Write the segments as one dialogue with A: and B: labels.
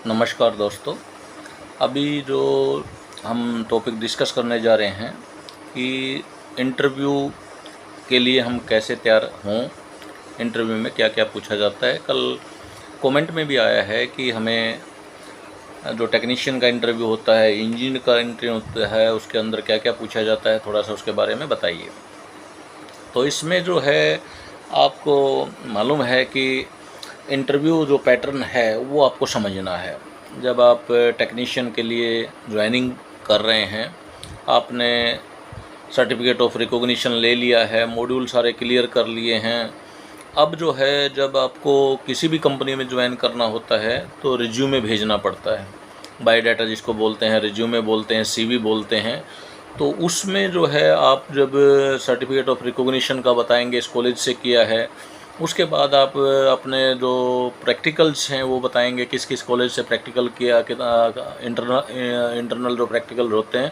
A: नमस्कार दोस्तों। अभी जो हम टॉपिक डिस्कस करने जा रहे हैं कि इंटरव्यू के लिए हम कैसे तैयार हों, इंटरव्यू में क्या क्या पूछा जाता है। कल कमेंट में भी आया है कि हमें जो टेक्नीशियन का इंटरव्यू होता है, इंजीनियर का इंटरव्यू होता है, उसके अंदर क्या क्या पूछा जाता है, थोड़ा सा उसके बारे में बताइए। तो इसमें जो है आपको मालूम है कि इंटरव्यू जो पैटर्न है वो आपको समझना है। जब आप टेक्नीशियन के लिए ज्वाइनिंग कर रहे हैं, आपने सर्टिफिकेट ऑफ रिकॉग्निशन ले लिया है, मॉड्यूल सारे क्लियर कर लिए हैं। अब जो है जब आपको किसी भी कंपनी में ज्वाइन करना होता है तो रिज्यूमे भेजना पड़ता है। बायोडाटा जिसको बोलते हैं, रिज्यूमे बोलते हैं, सीवी बोलते हैं। तो उसमें जो है आप जब सर्टिफिकेट ऑफ रिकॉग्निशन का बताएंगे इस कॉलेज से किया है, उसके बाद आप अपने जो प्रैक्टिकल्स हैं वो बताएंगे किस किस कॉलेज से प्रैक्टिकल किया, कितना इंटरनल जो प्रैक्टिकल होते हैं,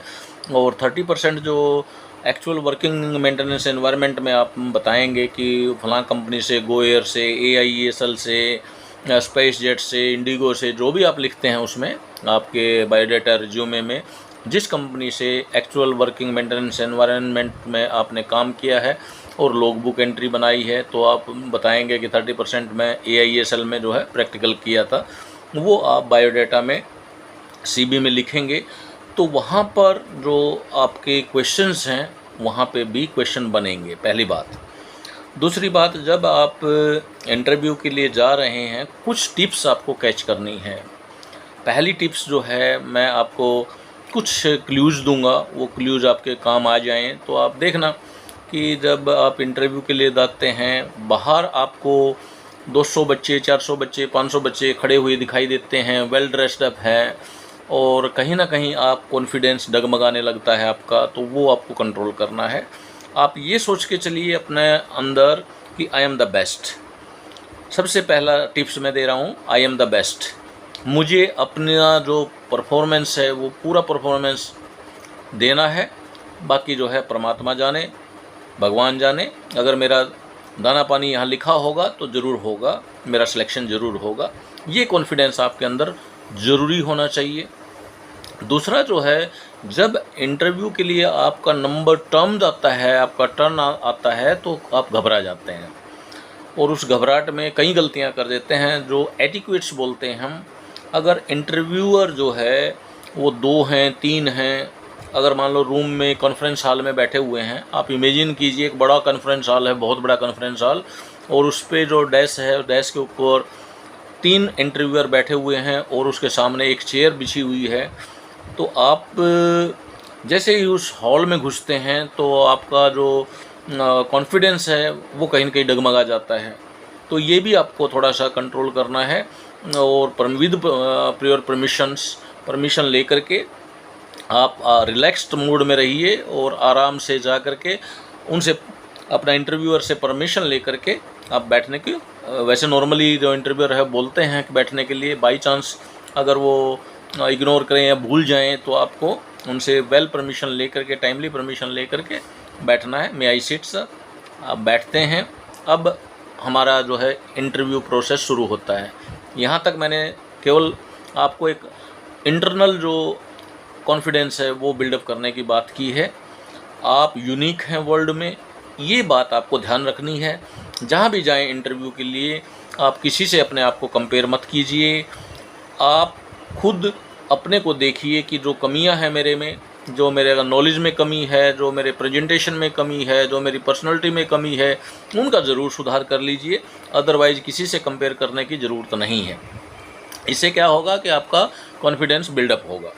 A: और 30% जो एक्चुअल वर्किंग मेंटेनेंस एनवायरनमेंट में आप बताएंगे कि फलां कंपनी से, गोएयर से, AIESL से, स्पाइस जेट से, इंडिगो से, जो भी आप लिखते हैं उसमें आपके बायोडाटा रिज्यूमे में जिस कंपनी से एक्चुअल वर्किंग मेंटेनेंस एनवायरनमेंट में आपने काम किया है और लॉग बुक एंट्री बनाई है, तो आप बताएंगे कि 30% में AIESL में जो है प्रैक्टिकल किया था। वो आप बायोडाटा में CB में लिखेंगे। तो वहाँ पर जो आपके क्वेश्चंस हैं वहाँ पे भी क्वेश्चन बनेंगे, पहली बात। दूसरी बात, जब आप इंटरव्यू के लिए जा रहे हैं कुछ टिप्स आपको कैच करनी है। पहली टिप्स जो है मैं आपको कुछ क्लूज़ दूंगा, वो क्लूज़ आपके काम आ जाएं। तो आप देखना कि जब आप इंटरव्यू के लिए जाते हैं, बाहर आपको 200 बच्चे, 400 बच्चे, 500 बच्चे खड़े हुए दिखाई देते हैं, वेल ड्रेस्ड अप हैं, और कहीं ना कहीं आप कॉन्फिडेंस डगमगाने लगता है आपका, तो वो आपको कंट्रोल करना है। आप ये सोच के चलिए अपने अंदर कि आई एम द बेस्ट। सबसे पहला टिप्स मैं दे रहा हूँ, आई एम द बेस्ट। मुझे अपना जो परफॉर्मेंस है वो पूरा परफॉर्मेंस देना है। बाकी जो है परमात्मा जाने, भगवान जाने। अगर मेरा दाना पानी यहाँ लिखा होगा तो ज़रूर होगा, मेरा सिलेक्शन ज़रूर होगा। ये कॉन्फिडेंस आपके अंदर ज़रूरी होना चाहिए। दूसरा जो है, जब इंटरव्यू के लिए आपका नंबर टर्म आता है, आपका टर्न आता है, तो आप घबरा जाते हैं और उस घबराहट में कई गलतियां कर देते हैं जो एटिक्वेट्स बोलते हैं हम। अगर इंटरव्यूअर जो है वो 2 हैं, 3 हैं, अगर मान लो रूम में कॉन्फ्रेंस हॉल में बैठे हुए हैं, आप इमेजिन कीजिए एक बड़ा कॉन्फ्रेंस हॉल है, बहुत बड़ा कॉन्फ्रेंस हॉल, और उस पर जो डेस्क है, डेस्क के ऊपर 3 इंटरव्यूअर बैठे हुए हैं और उसके सामने एक चेयर बिछी हुई है। तो आप जैसे ही उस हॉल में घुसते हैं तो आपका जो कॉन्फिडेंस है वो कहीं ना कहीं डगमगा जाता है। तो ये भी आपको थोड़ा सा कंट्रोल करना है, और विद प्रियर परमिशन लेकर के आप रिलैक्स्ड मूड में रहिए और आराम से जा कर के उनसे, अपना इंटरव्यूअर से परमिशन लेकर के आप बैठने की, वैसे नॉर्मली जो इंटरव्यूअर है बोलते हैं कि बैठने के लिए, बाई चांस अगर वो इग्नोर करें या भूल जाएं तो आपको उनसे वेल परमिशन लेकर के, टाइमली परमिशन लेकर के बैठना है। मे आई सिट सर। आप बैठते हैं। अब हमारा जो है इंटरव्यू प्रोसेस शुरू होता है। यहाँ तक मैंने केवल आपको एक इंटरनल जो कॉन्फिडेंस है वो बिल्डअप करने की बात की है। आप यूनिक हैं वर्ल्ड में, ये बात आपको ध्यान रखनी है। जहाँ भी जाएं इंटरव्यू के लिए, आप किसी से अपने आप को कंपेयर मत कीजिए। आप खुद अपने को देखिए कि जो कमियां हैं मेरे में, जो मेरे नॉलेज में कमी है, जो मेरे प्रेजेंटेशन में कमी है, जो मेरी पर्सनैलिटी में कमी है, उनका ज़रूर सुधार कर लीजिए। अदरवाइज़ किसी से कंपेयर करने की ज़रूरत नहीं है। इससे क्या होगा कि आपका कॉन्फिडेंस बिल्डअप होगा।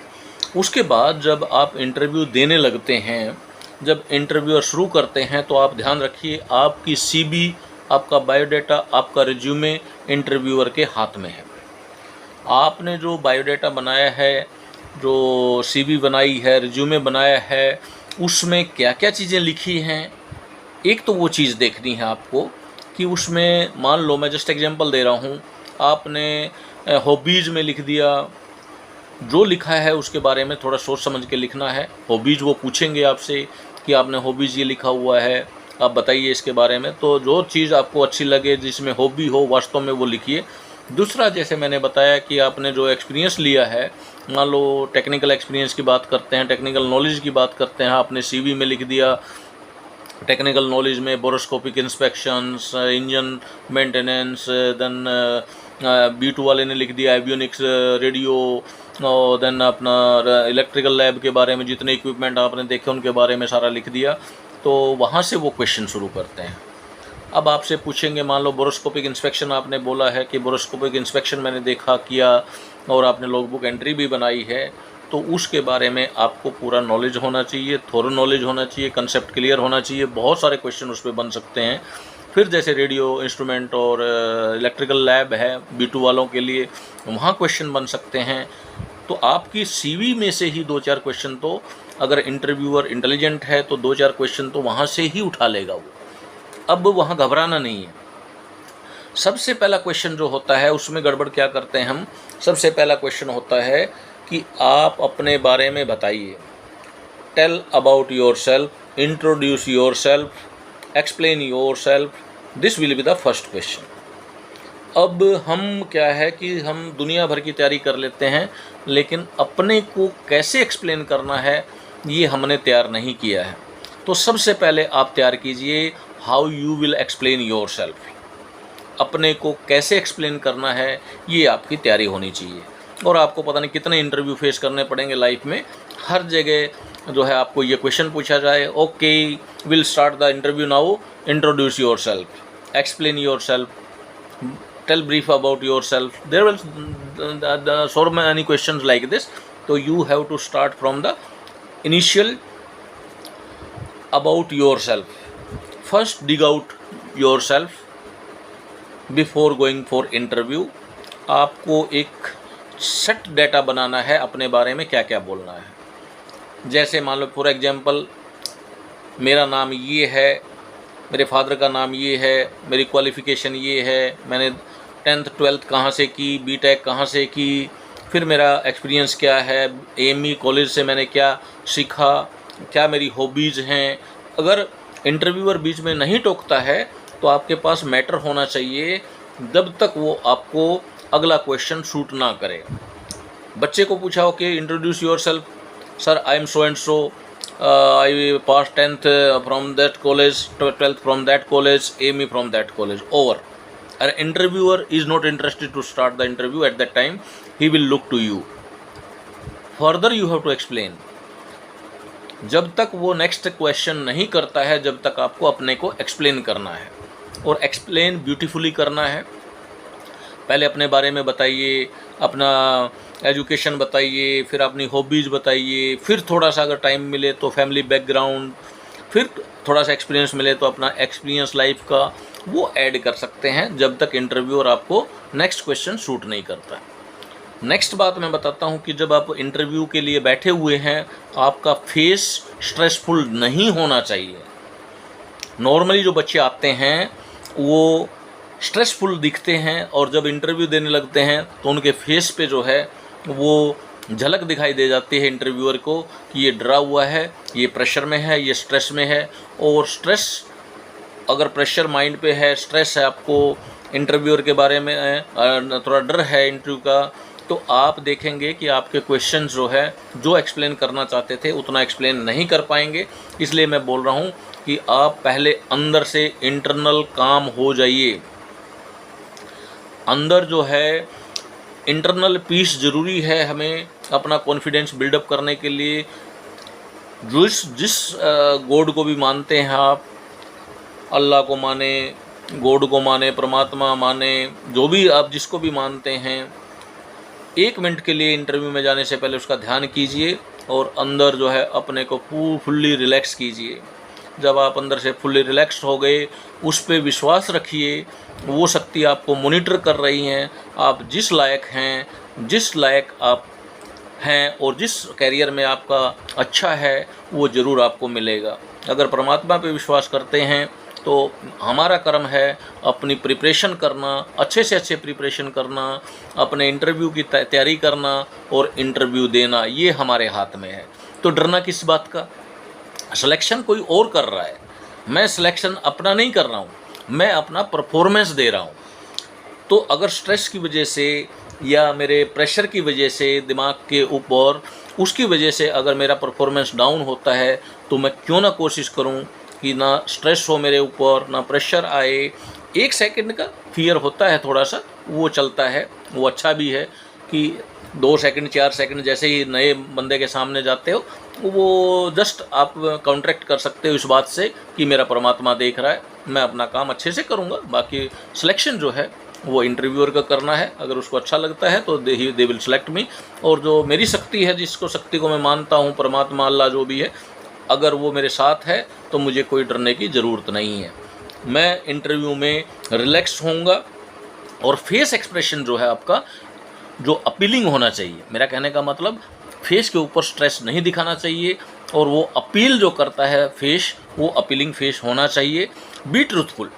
A: उसके बाद जब आप इंटरव्यू देने लगते हैं, जब इंटरव्यूअर शुरू करते हैं, तो आप ध्यान रखिए आपकी CB, आपका बायोडाटा, आपका रिज्यूमे इंटरव्यूअर के हाथ में है। आपने जो बायोडाटा बनाया है, जो CB बनाई है, रिज्यूमे बनाया है, उसमें क्या क्या चीज़ें लिखी हैं, एक तो वो चीज़ देखनी है आपको कि उसमें, मान लो मैं जस्ट एग्जांपल दे रहा हूँ, आपने हॉबीज़ में लिख दिया, जो लिखा है उसके बारे में थोड़ा सोच समझ के लिखना है। हॉबीज़ वो पूछेंगे आपसे कि आपने हॉबीज़ ये लिखा हुआ है, आप बताइए इसके बारे में। तो जो चीज़ आपको अच्छी लगे, जिसमें हॉबी हो, वास्तव में वो लिखिए। दूसरा, जैसे मैंने बताया कि आपने जो एक्सपीरियंस लिया है, मान लो टेक्निकल एक्सपीरियंस की बात करते हैं, टेक्निकल नॉलेज की बात करते हैं, आपने सीवी में लिख दिया टेक्निकल नॉलेज में borescopic inspections, engine maintenance, then B2 वाले ने लिख दिया एवियोनिक्स, रेडियो, और देन अपना इलेक्ट्रिकल लैब के बारे में जितने इक्विपमेंट आपने देखे उनके बारे में सारा लिख दिया। तो वहाँ से वो क्वेश्चन शुरू करते हैं। अब आपसे पूछेंगे, मान लो बोरोस्कोपिक इंस्पेक्शन आपने बोला है कि बोरोस्कोपिक इंस्पेक्शन मैंने देखा किया और आपने लॉगबुक एंट्री भी बनाई है, तो उसके बारे में आपको पूरा नॉलेज होना चाहिए, थोड़ा नॉलेज होना चाहिए, कंसेप्ट क्लियर होना चाहिए। बहुत सारे क्वेश्चन उस पर बन सकते हैं। फिर जैसे रेडियो इंस्ट्रूमेंट और इलेक्ट्रिकल लैब है B2 वालों के लिए, वहाँ क्वेश्चन बन सकते हैं। तो आपकी CV में से ही 2-4 क्वेश्चन, तो अगर इंटरव्यूअर इंटेलिजेंट है तो 2-4 क्वेश्चन तो वहाँ से ही उठा लेगा वो। अब वहाँ घबराना नहीं है। सबसे पहला क्वेश्चन जो होता है उसमें गड़बड़ क्या करते हैं हम, सबसे पहला क्वेश्चन होता है कि आप अपने बारे में बताइए। Tell about yourself, introduce yourself, explain yourself, this will be the first question. अब हम क्या है कि हम दुनिया भर की तैयारी कर लेते हैं, लेकिन अपने को कैसे एक्सप्लेन करना है ये हमने तैयार नहीं किया है। तो सबसे पहले आप तैयार कीजिए how you will explain your self. अपने को कैसे एक्सप्लेन करना है ये आपकी तैयारी होनी चाहिए। और आपको पता नहीं कितने इंटरव्यू फेस करने पड़ेंगे लाइफ में, हर जगह जो है आपको ये क्वेश्चन पूछा जाए, okay will start the interview now, introduce yourself, explain yourself, tell brief about yourself, there will so many questions like this. So you have to start from the initial about yourself. First dig out yourself before going for interview. आपको एक set data बनाना है अपने बारे में क्या क्या बोलना है। जैसे मान लो फॉर एग्जांपल, मेरा नाम ये है, मेरे फादर का नाम ये है, मेरी क्वालिफ़िकेशन ये है, मैंने 10th 12th कहाँ से की, B.Tech कहाँ से की, फिर मेरा एक्सपीरियंस क्या है, AME कॉलेज से मैंने क्या सीखा, क्या मेरी हॉबीज़ हैं। अगर इंटरव्यूअर बीच में नहीं टोकता है तो आपके पास मैटर होना चाहिए जब तक वो आपको अगला क्वेश्चन शूट ना करे। बच्चे को पूछा, okay introduce your self, sir I am so and so, I passed 10th from that college, 12th from that college, AME from that college, over. An interviewer is not interested to start the interview at that time, he will look to you. Further you have to explain. जब तक वो next question नहीं करता है, जब तक आपको अपने को एक्सप्लेन करना है, और एक्सप्लेन ब्यूटीफुली करना है। पहले अपने बारे में बताइए, अपना एजुकेशन बताइए, फिर अपनी हॉबीज़ बताइए, फिर थोड़ा सा अगर टाइम मिले तो फैमिली बैकग्राउंड, फिर थोड़ा सा एक्सपीरियंस मिले तो अपना एक्सपीरियंस लाइफ का वो ऐड कर सकते हैं, जब तक इंटरव्यूअर आपको नेक्स्ट क्वेश्चन शूट नहीं करता। नेक्स्ट बात मैं बताता हूँ कि जब आप इंटरव्यू के लिए बैठे हुए हैं, आपका फेस स्ट्रेसफुल नहीं होना चाहिए। नॉर्मली जो बच्चे आते हैं वो स्ट्रेसफुल दिखते हैं, और जब इंटरव्यू देने लगते हैं तो उनके फेस पे जो है वो झलक दिखाई दे जाती है इंटरव्यूअर को कि ये डरा हुआ है, ये प्रेशर में है, ये स्ट्रेस में है। और स्ट्रेस, अगर प्रेशर माइंड पे है, स्ट्रेस है, आपको इंटरव्यूअर के बारे में थोड़ा डर है इंटरव्यू का, तो आप देखेंगे कि आपके क्वेश्चन जो है, जो एक्सप्लेन करना चाहते थे उतना एक्सप्लेन नहीं कर पाएंगे। इसलिए मैं बोल रहा हूँ कि आप पहले अंदर से इंटरनल काम हो जाइए। अंदर जो है इंटरनल पीस ज़रूरी है हमें अपना कॉन्फिडेंस बिल्डअप करने के लिए। जिस गॉड को भी मानते हैं आप, अल्लाह को माने, गॉड को माने, परमात्मा माने, जो भी आप जिसको भी मानते हैं, 1 मिनट के लिए इंटरव्यू में जाने से पहले उसका ध्यान कीजिए और अंदर जो है अपने को फुल्ली रिलैक्स कीजिए। जब आप अंदर से फुल्ली रिलैक्स हो गए, उस पे विश्वास रखिए, वो शक्ति आपको मॉनिटर कर रही हैं। आप जिस लायक हैं, जिस लायक आप हैं और जिस कैरियर में आपका अच्छा है, वो ज़रूर आपको मिलेगा। अगर परमात्मा पे विश्वास करते हैं तो हमारा कर्म है अपनी प्रिपरेशन करना, अच्छे से अच्छे प्रिपरेशन करना, अपने इंटरव्यू की तैयारी करना और इंटरव्यू देना, ये हमारे हाथ में है। तो डरना किस बात का? सिलेक्शन कोई और कर रहा है, मैं सिलेक्शन अपना नहीं कर रहा हूँ, मैं अपना परफॉर्मेंस दे रहा हूँ। तो अगर स्ट्रेस की वजह से या मेरे प्रेशर की वजह से दिमाग के ऊपर, उसकी वजह से अगर मेरा परफॉर्मेंस डाउन होता है, तो मैं क्यों ना कोशिश करूं कि ना स्ट्रेस हो मेरे ऊपर, ना प्रेशर आए। 1 सेकंड का फियर होता है थोड़ा सा, वो चलता है, वो अच्छा भी है कि 2 सेकंड 4 सेकंड जैसे ही नए बंदे के सामने जाते हो, वो जस्ट आप काउंटरैक्ट कर सकते हो इस बात से कि मेरा परमात्मा देख रहा है, मैं अपना काम अच्छे से करूँगा, बाकी सिलेक्शन जो है वो इंटरव्यूअर का करना है। अगर उसको अच्छा लगता है तो दे विल सेलेक्ट मी। और जो मेरी शक्ति है, जिसको शक्ति को मैं मानता हूँ, परमात्मा अल्लाह जो भी है, अगर वो मेरे साथ है तो मुझे कोई डरने की ज़रूरत नहीं है। मैं इंटरव्यू में रिलैक्स होऊंगा और फेस एक्सप्रेशन जो है आपका, जो अपीलिंग होना चाहिए। मेरा कहने का मतलब, फेस के ऊपर स्ट्रेस नहीं दिखाना चाहिए, और वो अपील जो करता है फेस, वो अपीलिंग फेस होना चाहिए। Be truthful.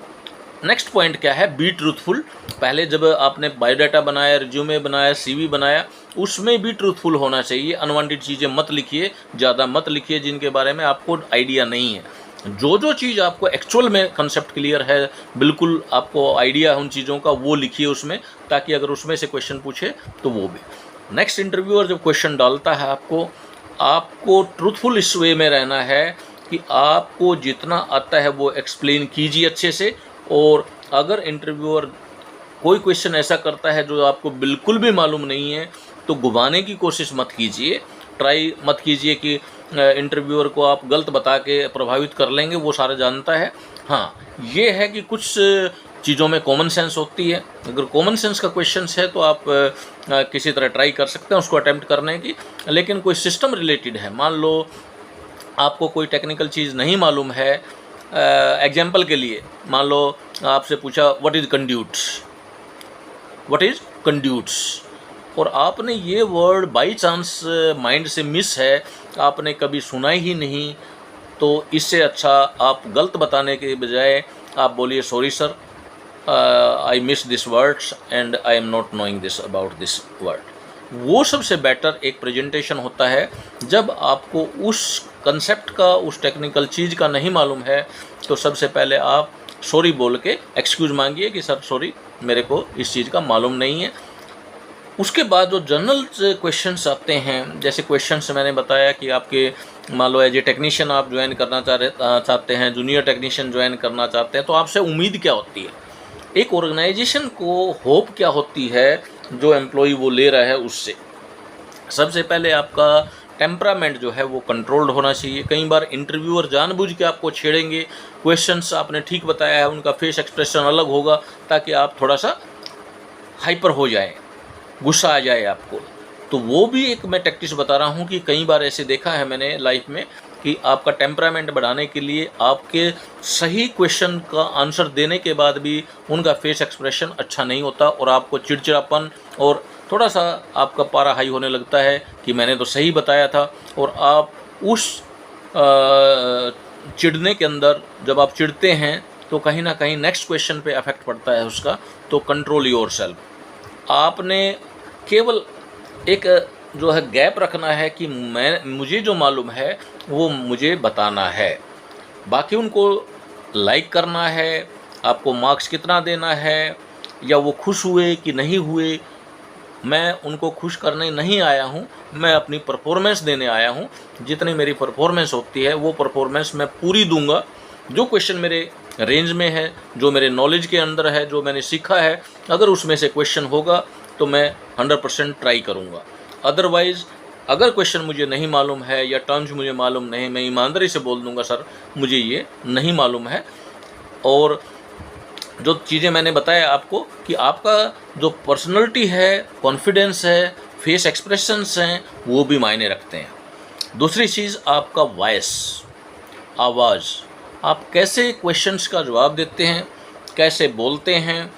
A: नेक्स्ट पॉइंट क्या है? Be truthful. पहले जब आपने बायोडाटा बनाया, रिज्यूमे बनाया, सीवी बनाया, उसमें भी ट्रूथफुल होना चाहिए। अनवांटेड चीज़ें मत लिखिए, ज़्यादा मत लिखिए जिनके बारे में आपको आइडिया नहीं है। जो चीज़ आपको एक्चुअल में कंसेप्ट क्लियर है, बिल्कुल आपको आइडिया है उन चीज़ों का, वो लिखिए उसमें, ताकि अगर उसमें से क्वेश्चन पूछे तो वो भी। नेक्स्ट इंटरव्यूअर जब क्वेश्चन डालता है आपको ट्रूथफुल इस वे में रहना है कि आपको जितना आता है वो एक्सप्लेन कीजिए अच्छे से। और अगर इंटरव्यूअर कोई क्वेश्चन ऐसा करता है जो आपको बिल्कुल भी मालूम नहीं है, तो घुमाने की कोशिश मत कीजिए। ट्राई मत कीजिए कि इंटरव्यूअर को आप गलत बता के प्रभावित कर लेंगे, वो सारा जानता है। हाँ, ये है कि कुछ चीज़ों में कॉमन सेंस होती है। अगर कॉमन सेंस का क्वेश्चन है तो आप किसी तरह ट्राई कर सकते हैं उसको अटैम्प्ट करने की। लेकिन कोई सिस्टम रिलेटेड है, मान लो आपको कोई टेक्निकल चीज़ नहीं मालूम है, एग्जाम्पल के लिए मान लो आपसे पूछा व्हाट इज़ कंड्यूट्स, और आपने ये वर्ड बाई चांस माइंड से मिस है, आपने कभी सुना ही नहीं, तो इससे अच्छा आप गलत बताने के बजाय आप बोलिए sorry sir, I miss this words and I am not knowing this about this word. वो सबसे बेटर एक प्रेजेंटेशन होता है। जब आपको उस कंसेप्ट का, उस टेक्निकल चीज़ का नहीं मालूम है, तो सबसे पहले आप सॉरी बोल के एक्सक्यूज़ मांगिए कि सर सॉरी, मेरे को इस चीज़ का मालूम नहीं है। उसके बाद जो जनरल क्वेश्चंस आते हैं, जैसे क्वेश्चंस मैंने बताया कि आपके मान लो एज ए टेक्नीशियन आप ज्वाइन करना चाहते हैं, जूनियर टेक्नीशियन ज्वाइन करना चाहते हैं, तो आपसे उम्मीद क्या होती है? एक ऑर्गेनाइजेशन को होप क्या होती है जो एम्प्लॉय वो ले रहा है उससे? सबसे पहले आपका टेम्परामेंट जो है वो कंट्रोल्ड होना चाहिए। कई बार इंटरव्यूअर जानबूझ के आपको छेड़ेंगे, क्वेश्चंस आपने ठीक बताया है, उनका फेस एक्सप्रेशन अलग होगा ताकि आप थोड़ा सा हाइपर हो जाए, गुस्सा आ जाए आपको। तो वो भी एक मैं टैक्टिक्स बता रहा हूँ कि कई बार ऐसे देखा है मैंने लाइफ में कि आपका टेम्परामेंट बढ़ाने के लिए आपके सही क्वेश्चन का आंसर देने के बाद भी उनका फेस एक्सप्रेशन अच्छा नहीं होता, और आपको चिड़चिड़ापन और थोड़ा सा आपका पारा हाई होने लगता है कि मैंने तो सही बताया था। और आप उस चिढ़ने के अंदर, जब आप चिढ़ते हैं तो कहीं ना कहीं नेक्स्ट क्वेश्चन पे अफेक्ट पड़ता है उसका। तो कंट्रोल योरसेल्फ। आपने केवल एक जो है गैप रखना है कि मुझे जो मालूम है वो मुझे बताना है, बाकी उनको लाइक करना है, आपको मार्क्स कितना देना है, या वो खुश हुए कि नहीं हुए, मैं उनको खुश करने नहीं आया हूँ, मैं अपनी परफॉर्मेंस देने आया हूँ। जितनी मेरी परफॉर्मेंस होती है वो परफॉर्मेंस मैं पूरी दूंगा। जो क्वेश्चन मेरे रेंज में है, जो मेरे नॉलेज के अंदर है, जो मैंने सीखा है, अगर उसमें से क्वेश्चन होगा तो मैं 100% ट्राई करूँगा। अदरवाइज़ अगर क्वेश्चन मुझे नहीं मालूम है या टर्म्स मुझे मालूम नहीं, मैं ईमानदारी से बोल दूंगा सर मुझे ये नहीं मालूम है। और जो चीज़ें मैंने बताया आपको कि आपका जो पर्सनैलिटी है, कॉन्फिडेंस है, फेस एक्सप्रेशंस हैं, वो भी मायने रखते हैं। दूसरी चीज़ आपका वॉइस, आवाज़, आप कैसे क्वेश्चंस का जवाब देते हैं, कैसे बोलते हैं,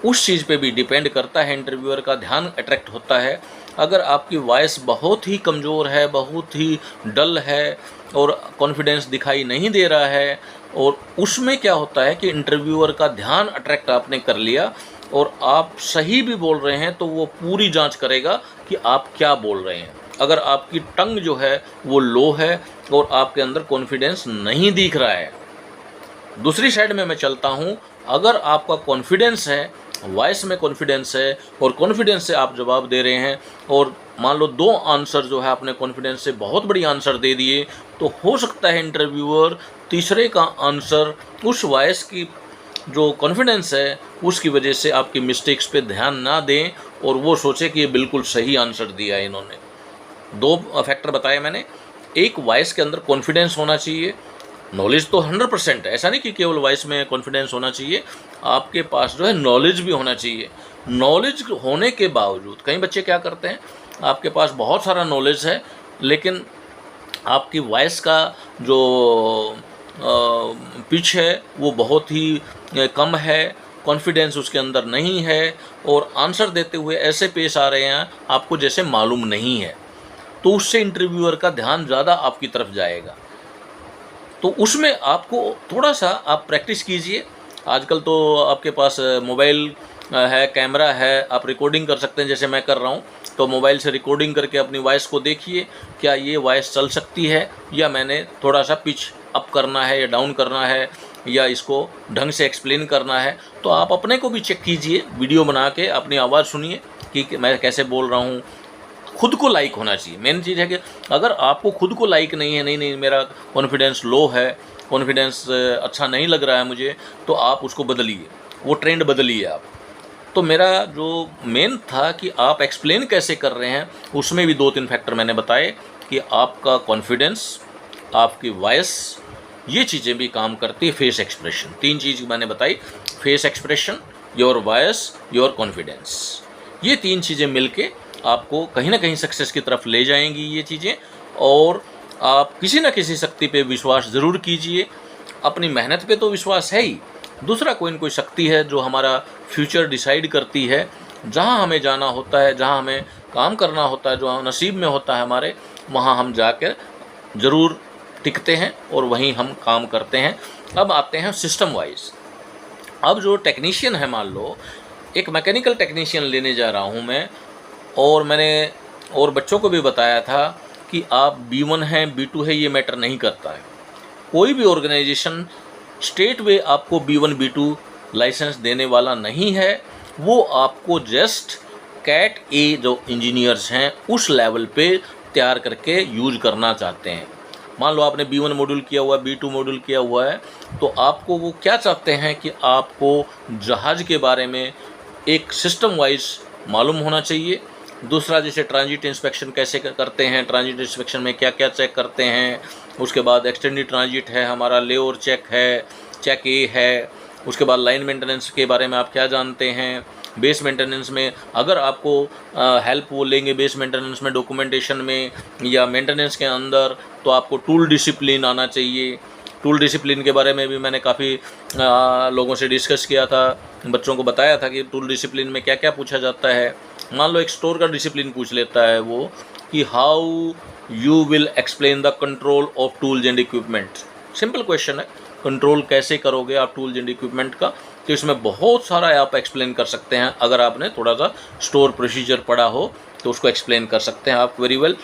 A: उस चीज़ पे भी डिपेंड करता है। इंटरव्यूअर का ध्यान अट्रैक्ट होता है। अगर आपकी वॉइस बहुत ही कमज़ोर है, बहुत ही डल है और कॉन्फिडेंस दिखाई नहीं दे रहा है, और उसमें क्या होता है कि इंटरव्यूअर का ध्यान अट्रैक्ट आपने कर लिया और आप सही भी बोल रहे हैं, तो वो पूरी जांच करेगा कि आप क्या बोल रहे हैं। अगर आपकी टंग जो है वो लो है और आपके अंदर कॉन्फिडेंस नहीं दिख रहा है। दूसरी साइड में मैं चलता हूँ, अगर आपका कॉन्फिडेंस है, वॉइस में कॉन्फिडेंस है और कॉन्फिडेंस से आप जवाब दे रहे हैं, और मान लो 2 आंसर जो है आपने कॉन्फिडेंस से बहुत बड़ी आंसर दे दिए, तो हो सकता है इंटरव्यूअर तीसरे का आंसर उस वॉइस की जो कॉन्फिडेंस है उसकी वजह से आपकी मिस्टेक्स पे ध्यान ना दें और वो सोचे कि ये बिल्कुल सही आंसर दिया है इन्होंने। 2 फैक्टर बताए मैंने। एक, वॉइस के अंदर कॉन्फिडेंस होना चाहिए। नॉलेज तो 100% है, ऐसा नहीं कि केवल वॉइस में कॉन्फिडेंस होना चाहिए, आपके पास जो है नॉलेज भी होना चाहिए। नॉलेज होने के बावजूद कई बच्चे क्या करते हैं, आपके पास बहुत सारा नॉलेज है लेकिन आपकी वॉइस का जो पिच है वो बहुत ही कम है, कॉन्फिडेंस उसके अंदर नहीं है, और आंसर देते हुए ऐसे पेश आ रहे हैं आपको जैसे मालूम नहीं है, तो उससे इंटरव्यूअर का ध्यान ज़्यादा आपकी तरफ जाएगा। तो उसमें आपको थोड़ा सा आप प्रैक्टिस कीजिए। आजकल तो आपके पास मोबाइल है, कैमरा है, आप रिकॉर्डिंग कर सकते हैं जैसे मैं कर रहा हूँ। तो मोबाइल से रिकॉर्डिंग करके अपनी वॉइस को देखिए, क्या ये वॉइस चल सकती है या मैंने थोड़ा सा पिच अप करना है या डाउन करना है या इसको ढंग से एक्सप्लेन करना है। तो आप अपने को भी चेक कीजिए, वीडियो बना के अपनी आवाज़ सुनिए कि मैं कैसे बोल रहा हूँ। खुद को लाइक होना चाहिए। मेन चीज़ है कि अगर आपको खुद को लाइक नहीं है, नहीं मेरा कॉन्फिडेंस लो है, कॉन्फिडेंस अच्छा नहीं लग रहा है मुझे, तो आप उसको बदलिए, वो ट्रेंड बदलिए आप। तो मेरा जो मेन था कि आप एक्सप्लेन कैसे कर रहे हैं, उसमें भी 2-3 फैक्टर मैंने बताए कि आपका कॉन्फिडेंस, आपकी वॉइस, ये चीज़ें भी काम करती है। फेस एक्सप्रेशन, 3 चीज़ मैंने बताई, face expression, your voice, your confidence. ये 3 चीज़ें मिलके आपको कहीं ना कहीं सक्सेस की तरफ ले जाएंगी ये चीज़ें। और आप किसी न किसी शक्ति पे विश्वास ज़रूर कीजिए। अपनी मेहनत पे तो विश्वास है ही, दूसरा कोई न कोई शक्ति है जो हमारा फ्यूचर डिसाइड करती है। जहाँ हमें जाना होता है, जहाँ हमें काम करना होता है, जो नसीब में होता है हमारे, वहाँ हम जाकर ज़रूर टिकते हैं और वहीं हम काम करते हैं। अब आते हैं सिस्टम वाइज। अब जो टेक्नीशियन है, मान लो एक मैकेनिकल टेक्नीशियन लेने जा रहा हूँ मैं, और मैंने और बच्चों को भी बताया था कि आप B1 हैं, B2 है, ये मैटर नहीं करता है। कोई भी ऑर्गेनाइजेशन स्टेट वे आपको B1 B2 लाइसेंस देने वाला नहीं है। वो आपको जस्ट कैट ए जो इंजीनियर्स हैं उस लेवल पे तैयार करके यूज करना चाहते हैं। मान लो आपने B1 मॉड्यूल किया हुआ है, B2 मॉड्यूल किया हुआ है, तो आपको वो क्या चाहते हैं कि आपको जहाज़ के बारे में एक सिस्टम वाइज मालूम होना चाहिए। दूसरा, जैसे ट्रांजिट इंस्पेक्शन कैसे करते हैं, ट्रांजिट इंस्पेक्शन में क्या क्या चेक करते हैं, उसके बाद एक्सटेंडेड ट्रांजिट है हमारा, लेओवर चेक है, चेक ए है, उसके बाद लाइन मेंटेनेंस के बारे में आप क्या जानते हैं, बेस मेंटेनेंस में अगर आपको हेल्प वो लेंगे बेस मेंटेनेंस में, डॉक्यूमेंटेशन में या मेंटेनेंस के अंदर, तो आपको टूल डिसिप्लिन आना चाहिए। टूल डिसिप्लिन के बारे में भी मैंने काफ़ी लोगों से डिस्कस किया था, बच्चों को बताया था कि टूल डिसिप्लिन में क्या क्या पूछा जाता है। मान लो एक स्टोर का डिसिप्लिन पूछ लेता है वो कि how you will explain the control of tools and equipment. Simple question है, कंट्रोल कैसे करोगे आप टूल्स एंड इक्विपमेंट का। तो इसमें बहुत सारा आप एक्सप्लेन कर सकते हैं, अगर आपने थोड़ा सा स्टोर प्रोसीजर पढ़ा हो तो उसको एक्सप्लेन कर सकते हैं आप वेरी वेल।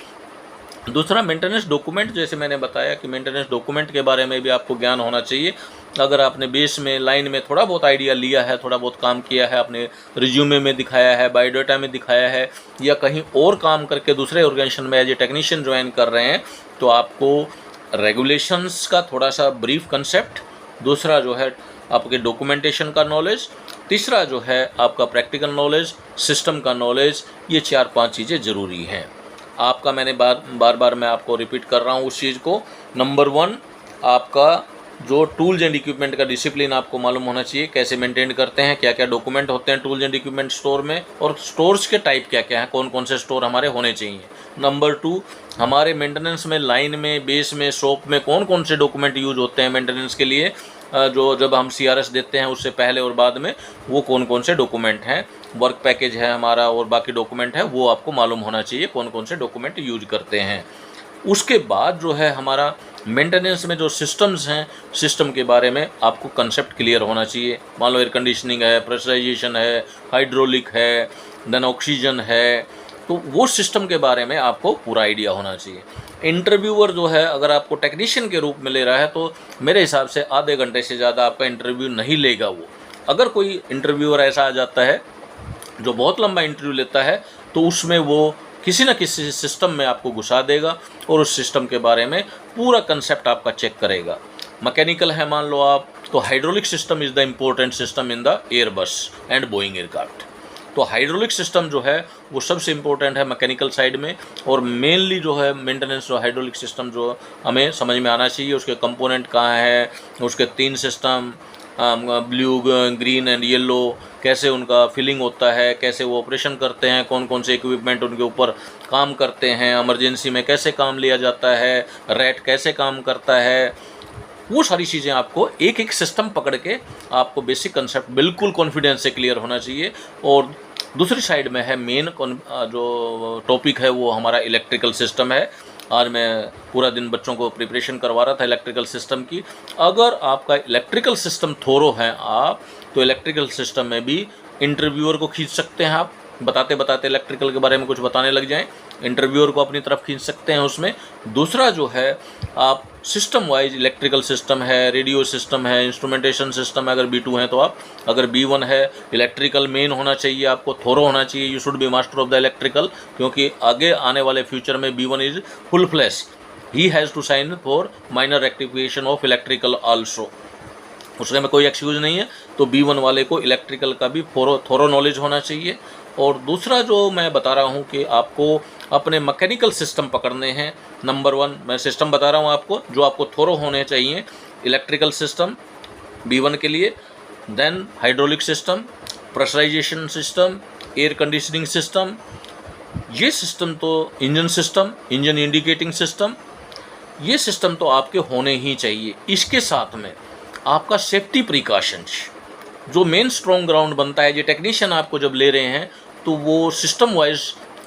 A: दूसरा, मेंटेनेंस डॉक्यूमेंट, जैसे मैंने बताया कि मेंटेनेंस डॉक्यूमेंट के बारे में भी आपको ज्ञान होना चाहिए। अगर आपने बेस में, लाइन में थोड़ा बहुत आइडिया लिया है, थोड़ा बहुत काम किया है, आपने रिज्यूमे में दिखाया है, बायोडाटा में दिखाया है, या कहीं और काम करके दूसरे ऑर्गेनाइजेशन में एज ए टेक्नीशियन ज्वाइन कर रहे हैं, तो आपको रेगुलेशंस का थोड़ा सा ब्रीफ कंसेप्ट, दूसरा जो है आपके डॉक्यूमेंटेशन का नॉलेज, तीसरा जो है आपका प्रैक्टिकल नॉलेज, सिस्टम का नॉलेज, ये 4-5 चीज़ें ज़रूरी हैं। आपका मैंने बार बार मैं आपको रिपीट कर रहा हूँ उस चीज़ को। नंबर 1, आपका जो टूल्स एंड इक्विपमेंट का डिसिप्लिन आपको मालूम होना चाहिए, कैसे मेंटेन करते हैं, क्या क्या डॉक्यूमेंट होते हैं टूल्स एंड इक्विपमेंट स्टोर में, और स्टोर्स के टाइप क्या क्या हैं, कौन कौन से स्टोर हमारे होने चाहिए। नंबर 2, हमारे मेंटेनेंस में, लाइन में, बेस में, शॉप में कौन कौन से डॉक्यूमेंट यूज होते हैं मेंटेनेंस के लिए, जो जब हम CRS देते हैं उससे पहले और बाद में, वो कौन कौन से डॉक्यूमेंट हैं, वर्क पैकेज है हमारा और बाकी डॉक्यूमेंट है, वो आपको मालूम होना चाहिए कौन कौन से डॉक्यूमेंट यूज करते हैं। उसके बाद जो है हमारा मेंटेनेंस में जो सिस्टम्स हैं, सिस्टम के बारे में आपको कंसेप्ट क्लियर होना चाहिए। मान लो एयर कंडीशनिंग है, प्रेशराइजेशन है, हाइड्रोलिक है, देन ऑक्सीजन है, तो वो सिस्टम के बारे में आपको पूरा आइडिया होना चाहिए। इंटरव्यूअर जो है अगर आपको टेक्नीशियन के रूप में ले रहा है तो मेरे हिसाब से आधे घंटे से ज़्यादा आपका इंटरव्यू नहीं लेगा वो। अगर कोई इंटरव्यूअर ऐसा आ जाता है जो बहुत लंबा इंटरव्यू लेता है, तो उसमें वो किसी न किसी सिस्टम में आपको घुसा देगा और उस सिस्टम के बारे में पूरा कंसेप्ट आपका चेक करेगा। मैकेनिकल है मान लो आप, तो hydraulic system is the important system in the Airbus and Boeing aircraft. तो हाइड्रोलिक सिस्टम जो है वो सबसे इम्पोर्टेंट है मैकेनिकल साइड में, और मेनली जो है मेंटेनेंस जो हाइड्रोलिक सिस्टम जो हमें समझ में आना चाहिए, उसके कंपोनेंट कहाँ है, उसके 3 system blue green and yellow, कैसे उनका फिलिंग होता है, कैसे वो ऑपरेशन करते हैं, कौन कौन से इक्विपमेंट उनके ऊपर काम करते हैं, इमरजेंसी में कैसे काम लिया जाता है, रैट कैसे काम करता है, वो सारी चीज़ें आपको एक एक सिस्टम पकड़ के आपको बेसिक कंसेप्ट बिल्कुल कॉन्फिडेंस से क्लियर होना चाहिए। और दूसरी साइड में है मेन जो टॉपिक है वो हमारा इलेक्ट्रिकल सिस्टम है। आज मैं पूरा दिन बच्चों को प्रिपरेशन करवा रहा था इलेक्ट्रिकल सिस्टम की। अगर आपका इलेक्ट्रिकल सिस्टम थोरो है आप, तो इलेक्ट्रिकल सिस्टम में भी इंटरव्यूअर को खींच सकते हैं आप, बताते बताते इलेक्ट्रिकल के बारे में कुछ बताने लग जाएं, इंटरव्यूअर को अपनी तरफ खींच सकते हैं उसमें। दूसरा जो है आप सिस्टम वाइज इलेक्ट्रिकल सिस्टम है, रेडियो सिस्टम है, इंस्ट्रूमेंटेशन सिस्टम है, अगर B2 है तो आप, अगर B1 है इलेक्ट्रिकल मेन होना चाहिए, आपको थोरो होना चाहिए, you should be master of the electrical, क्योंकि आगे आने वाले फ्यूचर में B1 is full flash, he has to sign for minor rectification of electrical also, उसमें कोई एक्सक्यूज़ नहीं है। तो B1 वाले को इलेक्ट्रिकल का भी थोरो नॉलेज होना चाहिए। और दूसरा जो मैं बता रहा हूँ कि आपको अपने मैकेनिकल सिस्टम पकड़ने हैं। नंबर 1 मैं सिस्टम बता रहा हूँ आपको, जो आपको थोरो होने चाहिए, इलेक्ट्रिकल सिस्टम B1 के लिए, then hydraulic system, pressurization system, air conditioning system, ये सिस्टम तो engine system, engine indicating system, ये सिस्टम तो आपके होने ही चाहिए। इसके साथ में आपका सेफ्टी प्रिकॉशंस, जो मेन स्ट्रॉन्ग ग्राउंड बनता है, जो टेक्नीशियन आपको जब ले रहे हैं, तो वो system wise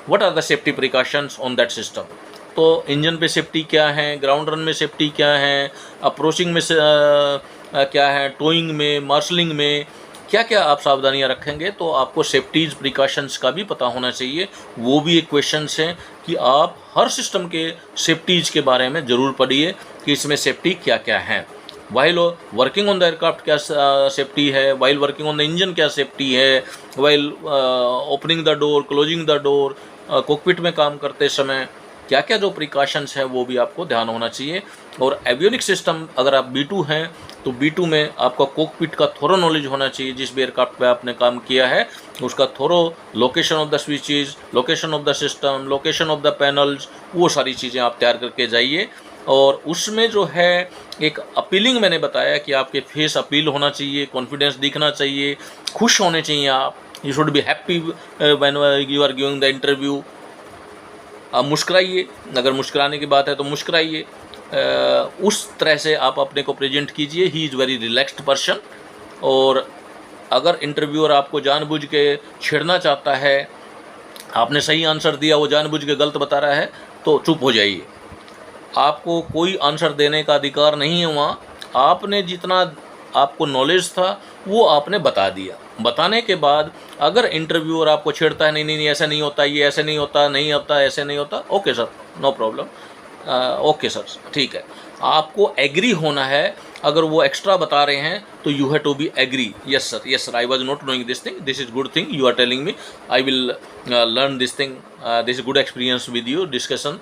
A: what are the safety precautions on that system. तो इंजन पे सेफ्टी क्या है, ग्राउंड रन में सेफ्टी क्या है, अप्रोचिंग में क्या है, टोइंग में, मार्शलिंग में क्या क्या आप सावधानियां रखेंगे, तो आपको सेफ्टीज प्रिकॉशंस का भी पता होना चाहिए। वो भी एक क्वेश्चंस हैं कि आप हर सिस्टम के सेफ्टीज के बारे में ज़रूर पढ़िए कि इसमें सेफ्टी क्या क्या है। While working on the aircraft क्या सेफ्टी है, while working on the engine क्या सेफ्टी है, while opening the door, closing the door, cockpit में काम करते समय क्या क्या जो प्रिकॉशंस हैं वो भी आपको ध्यान होना चाहिए। और एवियोनिक सिस्टम अगर आप B2 हैं, तो B2 में आपका कॉकपिट का थोरो नॉलेज होना चाहिए। जिस भी एयरक्राफ्ट पे आपने काम किया है उसका thorough, location of the switches, location of the system, location of the panels, वो सारी चीज़ें आप तैयार करके जाइए। और उसमें जो है एक अपीलिंग मैंने बताया कि आपके फेस अपील होना चाहिए, कॉन्फिडेंस दिखना चाहिए, खुश होने चाहिए आप, you should be happy when you are giving the interview. आप मुस्कुराइए, अगर मुस्कुराने की बात है तो मुस्कुराइए, उस तरह से आप अपने को प्रेजेंट कीजिए। He is very relaxed person. और अगर इंटरव्यूअर आपको जानबूझ के छेड़ना चाहता है, आपने सही आंसर दिया, वो जानबूझ के गलत बता रहा है, तो चुप हो जाइए। आपको कोई आंसर देने का अधिकार नहीं है वहाँ। आपने जितना आपको नॉलेज था वो आपने बता दिया। बताने के बाद अगर इंटरव्यूअर आपको छेड़ता है, नहीं नहीं नहीं ऐसा नहीं होता, ये ऐसे नहीं होता, नहीं होता, ऐसे नहीं होता, okay sir, no problem, okay sir, ठीक है। आपको एग्री होना है। अगर वो एक्स्ट्रा बता रहे हैं तो you have to be agree, yes sir, I was not knowing this thing, this is good thing you are telling me, I will learn this thing, this is good experience with you discussion,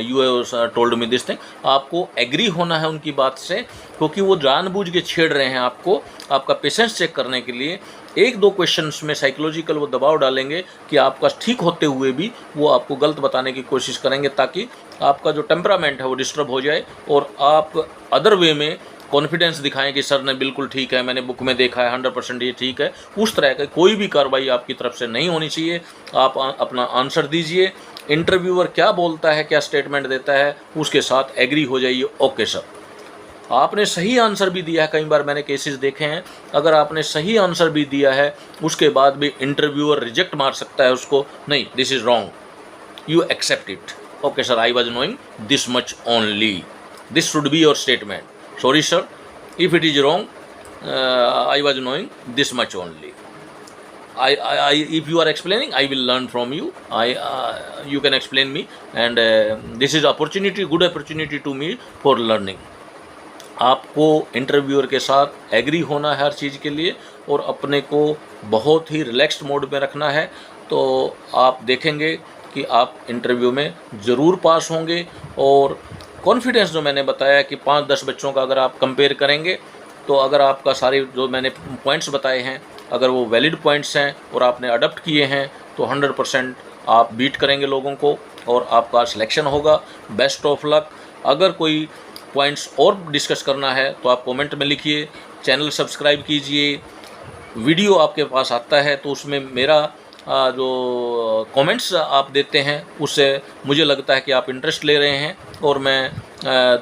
A: you have told me this thing. आपको agree होना है उनकी बात से, क्योंकि वो जानबूझ के छेड़ रहे हैं आपको, आपका पेशेंस चेक करने के लिए। एक दो क्वेश्चंस में साइकोलॉजिकल वो दबाव डालेंगे कि आपका ठीक होते हुए भी वो आपको गलत बताने की कोशिश करेंगे, ताकि आपका जो टेम्परामेंट है वो डिस्टर्ब हो जाए और आप अदर वे में कॉन्फिडेंस दिखाएं कि सर ने बिल्कुल ठीक है, मैंने बुक में देखा है, 100% ये ठीक है। उस तरह का कोई भी कार्रवाई आपकी तरफ से नहीं होनी चाहिए। आप अपना आंसर दीजिए, इंटरव्यूअर क्या बोलता है, क्या स्टेटमेंट देता है, उसके साथ एग्री हो जाइए, ओके सर। आपने सही आंसर भी दिया है, कई बार मैंने केसेस देखे हैं, अगर आपने सही आंसर भी दिया है उसके बाद भी इंटरव्यूअर रिजेक्ट मार सकता है उसको, नहीं this is wrong, you accept it, okay sir, I was knowing this much only, this should be your statement, sorry sir, if it is wrong, I was knowing this much only. If you are explaining, I will learn from you. You can explain me, and this is opportunity, good opportunity to me for learning. आपको interviewer के साथ agree होना है हर चीज़ के लिए, और अपने को बहुत ही रिलैक्स्ड मोड में रखना है। तो आप देखेंगे कि आप इंटरव्यू में ज़रूर पास होंगे। और कॉन्फिडेंस जो मैंने बताया कि 5-10 बच्चों का अगर आप कंपेयर करेंगे, तो अगर आपका सारे जो मैंने पॉइंट्स बताए हैं अगर वो वैलिड पॉइंट्स हैं और आपने अडॉप्ट किए हैं तो 100% आप बीट करेंगे लोगों को और आपका सिलेक्शन होगा। Best of luck. अगर कोई पॉइंट्स और डिस्कस करना है तो आप कमेंट में लिखिए, चैनल सब्सक्राइब कीजिए। वीडियो आपके पास आता है तो उसमें मेरा जो कमेंट्स आप देते हैं उससे मुझे लगता है कि आप इंटरेस्ट ले रहे हैं और मैं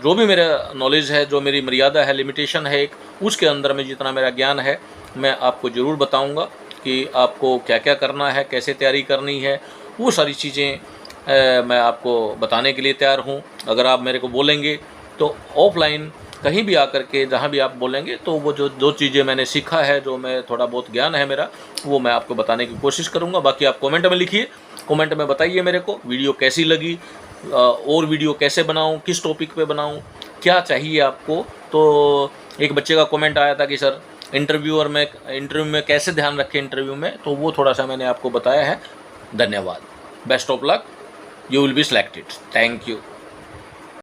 A: जो भी मेरा नॉलेज है, जो मेरी मर्यादा है, लिमिटेशन है एक, उसके अंदर में जितना मेरा ज्ञान है मैं आपको ज़रूर बताऊंगा कि आपको क्या क्या करना है, कैसे तैयारी करनी है। वो सारी चीज़ें मैं आपको बताने के लिए तैयार हूँ। अगर आप मेरे को बोलेंगे तो ऑफलाइन कहीं भी आकर के जहाँ भी आप बोलेंगे तो वो जो चीज़ें मैंने सीखा है, जो मैं थोड़ा बहुत ज्ञान है मेरा, वो मैं आपको बताने की कोशिश करूँगा। बाकी आप कमेंट में लिखिए, कमेंट में बताइए मेरे को वीडियो कैसी लगी, और वीडियो कैसे बनाऊँ, किस टॉपिक पे बनाऊँ, क्या चाहिए आपको। तो एक बच्चे का कमेंट आया था कि सर इंटरव्यू में कैसे ध्यान रखें इंटरव्यू में, तो वो थोड़ा सा मैंने आपको बताया है। धन्यवाद। Best of luck. You will be selected. Thank you.